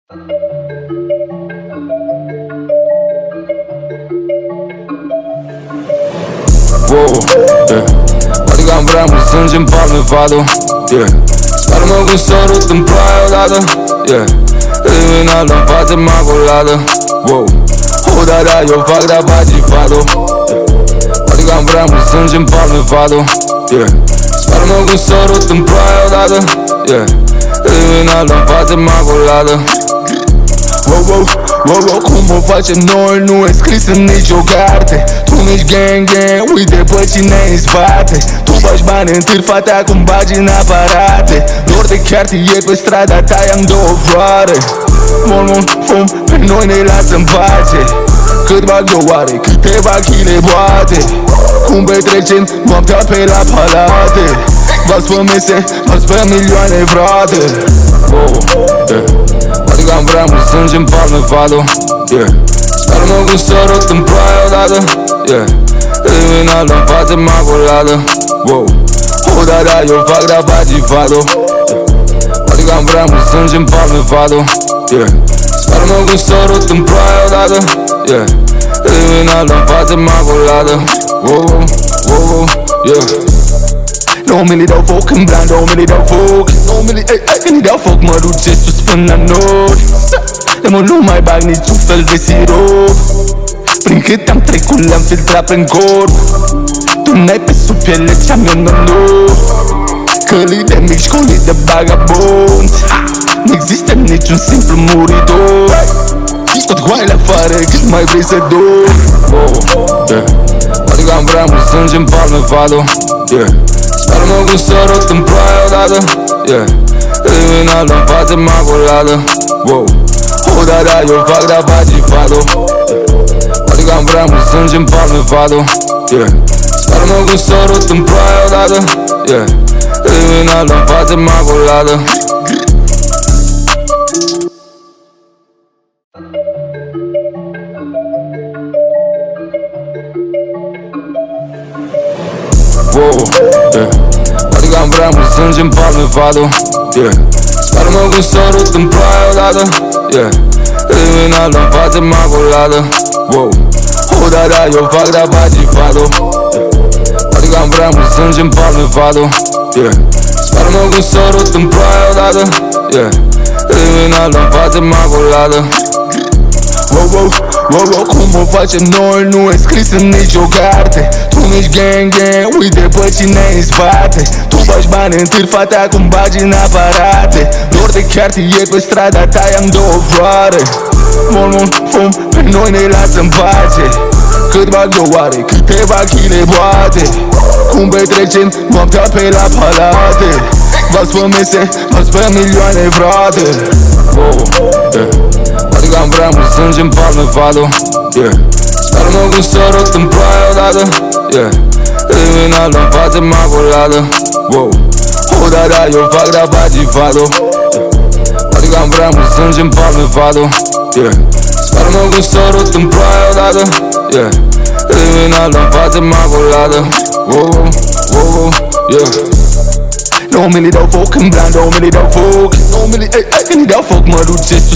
Wow, yeah. Poate că am prea mult sânge în palme, vado, yeah. Spală-mă cu sărut în ploaie odată, yeah. Criminal în față maculată, wow. Oh, da, da, eu fac da bagi, vado, yeah. Poate că am prea mult sânge în palme, vado, yeah. Spală-mă cu sărut în ploaie odată, yeah. Criminal în față maculată. Wow, wow, wow, wow, cum o facem noi nu e scris în nicio carte. Tu nici gang, gang, uite pe cine îi spate. Tu bagi bani în târ, fata, acum bagi în aparate. Doar de cartier pe strada ta i-am două floare. Mult fum, pe noi ne lasă în pace. Cât bag eu oare, câteva chile poate. Cum petrecem noaptea pe la palate. V-ați pe mese, v-ați pe milioane, frate. Oh, yeah. Poate că am prea mult sânge în palme, vado, yeah. Spală-mă cu sărut în ploaie odată, yeah. Criminal în față maculată, wow. Oh, da, da, eu fac da bagi, vado, yeah. Poate că am prea mult sânge în palme, vado, yeah. Spală-mă cu sărut în ploaie odată, yeah. Criminal în față maculată, wow, wow, wow, yeah. 9 mili dau foc în blan, 2 mili dau foc. 9 mili, când îi dau foc mă duce sus până la nord. De mult nu mai bag niciun fel de sirop. Prin cât am trecut le-am filtrat prin corp. Tu n-ai pe sub piele ce-am eu noroc. Călii de mici, școlii de vagabonzi. N-există niciun simplu muritor. Scot goaile afară cât mai vrei să dor. Yeah. Poate că am prea mult sânge în palme, vado, yeah. Spală-mă cu sărut în ploaie odată, yeah. Criminal în față maculată, wow. Oh, da, da, eu fac da bagi, vado, yeah. Poate că am prea mult sânge în palme, vado, yeah. Spală-mă cu sărut în ploaie odată, yeah. Criminal în față maculată. Wow, yeah. Poate că am prea mult sânge în palme, vado, yeah. Spală-mă cu sărut în ploaie odată, yeah. Criminal în față maculată, wow. Oh, da, da, eu fac da bagi, vado, yeah. Poate că am prea mult sânge în palme, vado, yeah. Spală-mă cu sărut în ploaie odată, yeah. Criminal în față maculată. Wow, wow, wow, wow, cum o facem noi nu e scris în nicio carte. Tu nici gang, gang, uite pe cine îi spate. Tu bagi bani în târ, fata, acum bagi în aparate. Doar de cartier pe strada ta i-am două floare. Mult fum, pe noi ne lasă în pace. Cât bag eu oare, câteva chile poate. Cum petrecem noaptea pe la palate. V-ați pe mese, v-ați pe milioane, frate. Oh, yeah. Poate că am prea mult sânge în palme, vado, yeah. Spală-mă cu sărut în ploaie odată, yeah. Criminal în față maculată, wow. Oh, da, da, eu fac da bagi, vado, yeah. Poate că am prea mult sânge în palme, vado, yeah. Spală-mă cu sărut în ploaie odată, yeah. Criminal în față maculată, wow, wow, wow, yeah. 9 mili dau foc în blan, 2 mili dau foc. 9 mili, când îi dau foc mă duce sus.